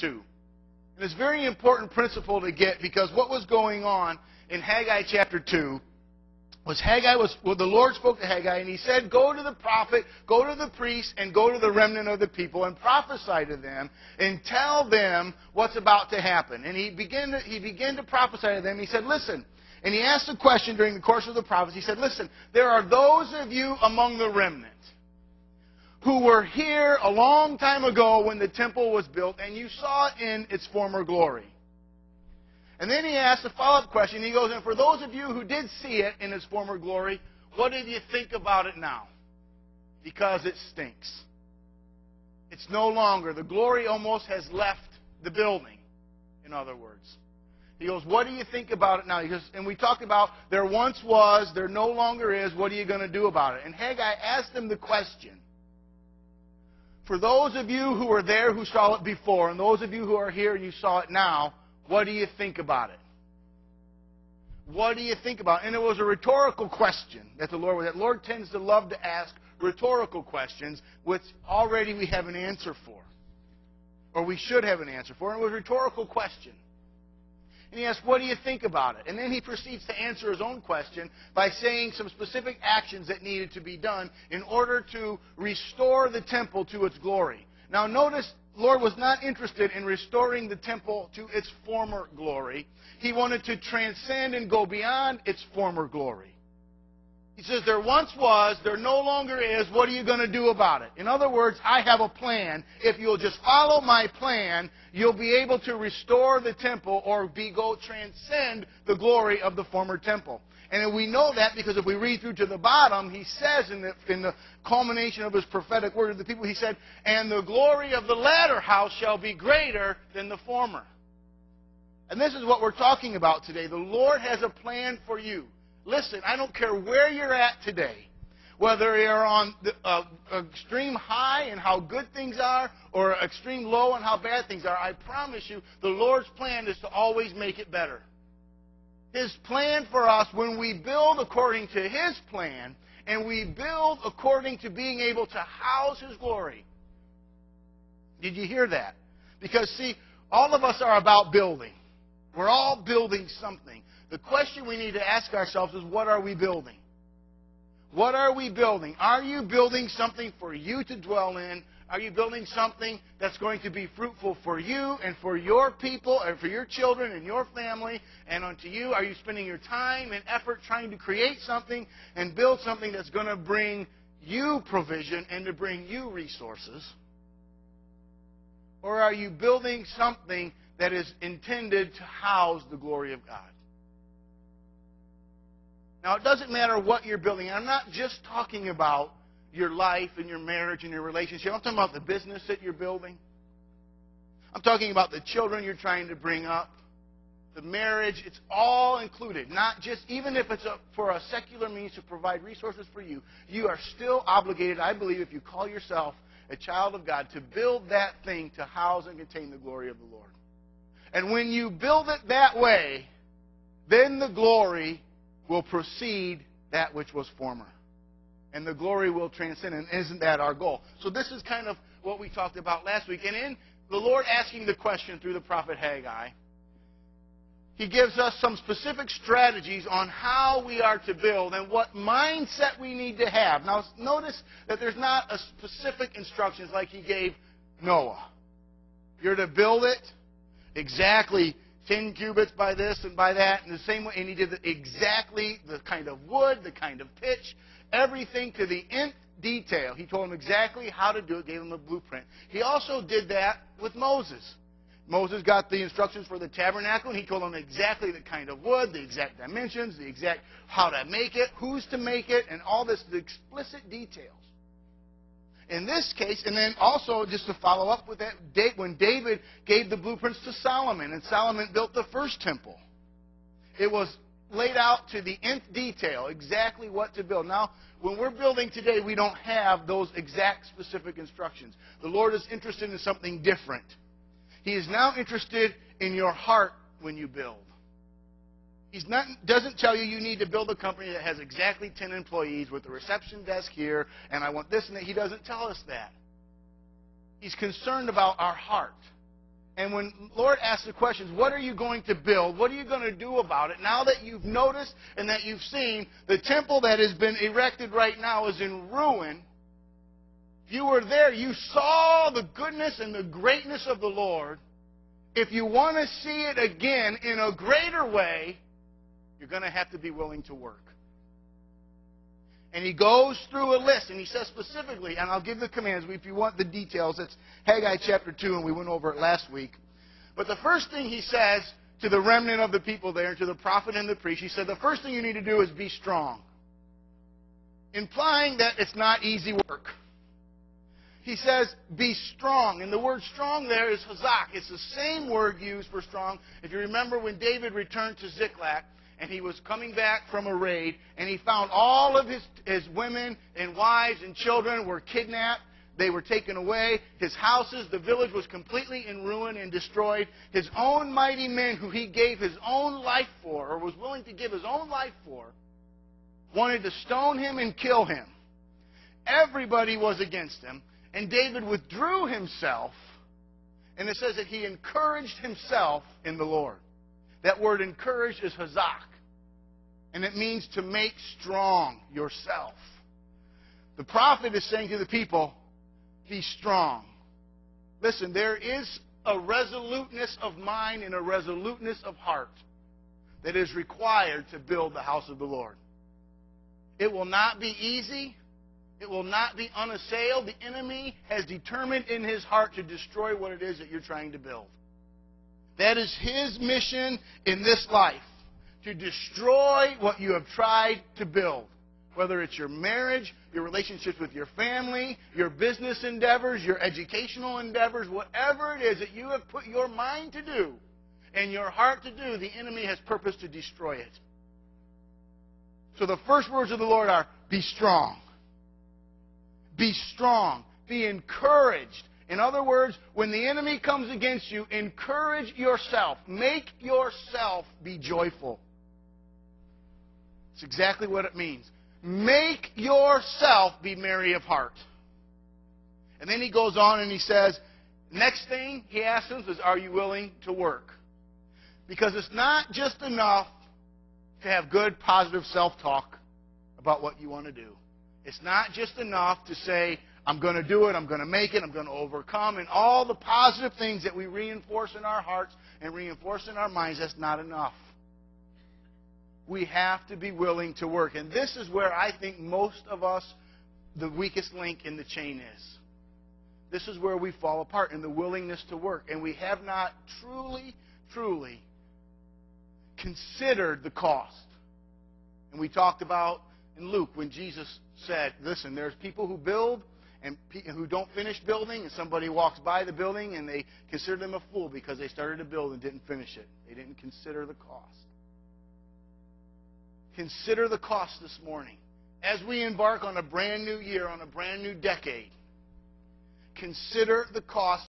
2. And it's a very important principle to get, because what was going on in Haggai chapter 2 was the Lord spoke to Haggai, and he said, go to the prophet, go to the priest, and go to the remnant of the people, and prophesy to them, and tell them what's about to happen. And he began to prophesy to them. He said, listen, and he asked a question during the course of the prophecy. He said, listen, there are those of you among the remnant who were here a long time ago when the temple was built, and you saw it in its former glory. And then he asked a follow-up question. He goes, and for those of you who did see it in its former glory, what did you think about it now? Because it stinks. It's no longer. The glory almost has left the building, in other words. He goes, what do you think about it now? He goes, and we talked about there once was, there no longer is, what are you going to do about it? And Haggai asked him the question. For those of you who were there who saw it before, and those of you who are here and you saw it now, what do you think about it? What do you think about it? And it was a rhetorical question that the Lord tends to love to ask rhetorical questions, which already we have an answer for. Or we should have an answer for. And it was a rhetorical question. And he asked, what do you think about it? And then he proceeds to answer his own question by saying some specific actions that needed to be done in order to restore the temple to its glory. Now notice, the Lord was not interested in restoring the temple to its former glory. He wanted to transcend and go beyond its former glory. He says, there once was, there no longer is, what are you going to do about it? In other words, I have a plan. If you'll just follow my plan, you'll be able to restore the temple or go transcend the glory of the former temple. And we know that because if we read through to the bottom, he says in the culmination of his prophetic word to the people, he said, and the glory of the latter house shall be greater than the former. And this is what we're talking about today. The Lord has a plan for you. Listen, I don't care where you're at today, whether you're on the extreme high in how good things are or extreme low in how bad things are. I promise you, the Lord's plan is to always make it better. His plan for us, when we build according to His plan, and we build according to being able to house His glory. Did you hear that? Because, see, all of us are about building. We're all building something. The question we need to ask ourselves is, what are we building? What are we building? Are you building something for you to dwell in? Are you building something that's going to be fruitful for you and for your people and for your children and your family and unto you? Are you spending your time and effort trying to create something and build something that's going to bring you provision and to bring you resources? Or are you building something that is intended to house the glory of God? Now, it doesn't matter what you're building. I'm not just talking about your life and your marriage and your relationship. I'm talking about the business that you're building. I'm talking about the children you're trying to bring up. The marriage, it's all included. Not just, even if it's for a secular means to provide resources for you, you are still obligated, I believe, if you call yourself a child of God, to build that thing to house and contain the glory of the Lord. And when you build it that way, then the glory will precede that which was former. And the glory will transcend. And isn't that our goal? So this is kind of what we talked about last week. And in the Lord asking the question through the prophet Haggai, He gives us some specific strategies on how we are to build and what mindset we need to have. Now, notice that there's not a specific instructions like He gave Noah. You're to build it exactly 10 cubits by this and by that, in the same way. And He did exactly the kind of wood, the kind of pitch, everything to the nth detail. He told him exactly how to do it, gave him a blueprint. He also did that with Moses. Moses got the instructions for the tabernacle, and he told him exactly the kind of wood, the exact dimensions, the exact how to make it, who's to make it, and all this, the explicit details. In this case, and then also just to follow up with that, when David gave the blueprints to Solomon, and Solomon built the first temple, it was laid out to the nth detail, exactly what to build. Now, when we're building today, we don't have those exact specific instructions. The Lord is interested in something different. He is now interested in your heart when you build. He doesn't tell you need to build a company that has exactly 10 employees with a reception desk here, and I want this and that. He doesn't tell us that. He's concerned about our heart. And when Lord asks the questions, what are you going to build? What are you going to do about it? Now that you've noticed and that you've seen, the temple that has been erected right now is in ruin. If you were there, you saw the goodness and the greatness of the Lord. If you want to see it again in a greater way, you're going to have to be willing to work. And he goes through a list, and he says specifically, and I'll give the commands. If you want the details, it's Haggai chapter 2, and we went over it last week. But the first thing he says to the remnant of the people there, to the prophet and the priest, he said, the first thing you need to do is be strong. Implying that it's not easy work. He says, be strong. And the word strong there is hazak. It's the same word used for strong. If you remember when David returned to Ziklag, and he was coming back from a raid, and he found all of his women and wives and children were kidnapped. They were taken away. His houses, the village was completely in ruin and destroyed. His own mighty men, who he gave his own life for, or was willing to give his own life for, wanted to stone him and kill him. Everybody was against him. And David withdrew himself, and it says that he encouraged himself in the Lord. That word encourage is hazak, and it means to make strong yourself. The prophet is saying to the people, be strong. Listen, there is a resoluteness of mind and a resoluteness of heart that is required to build the house of the Lord. It will not be easy. It will not be unassailed. The enemy has determined in his heart to destroy what it is that you're trying to build. That is his mission in this life, to destroy what you have tried to build. Whether it's your marriage, your relationships with your family, your business endeavors, your educational endeavors, whatever it is that you have put your mind to do and your heart to do, the enemy has purposed to destroy it. So the first words of the Lord are, be strong. Be strong. Be encouraged. In other words, when the enemy comes against you, encourage yourself. Make yourself be joyful. It's exactly what it means. Make yourself be merry of heart. And then he goes on and he says, next thing he asks them is, are you willing to work? Because it's not just enough to have good, positive self-talk about what you want to do. It's not just enough to say, I'm going to do it, I'm going to make it, I'm going to overcome, and all the positive things that we reinforce in our hearts and reinforce in our minds. That's not enough. We have to be willing to work. And this is where I think most of us, the weakest link in the chain is. This is where we fall apart, in the willingness to work. And we have not truly considered the cost. And we talked about in Luke when Jesus said, listen, there's people who build and who don't finish building, and somebody walks by the building and they consider them a fool because they started to build and didn't finish it. They didn't consider the cost. Consider the cost this morning. As we embark on a brand new year, on a brand new decade, consider the cost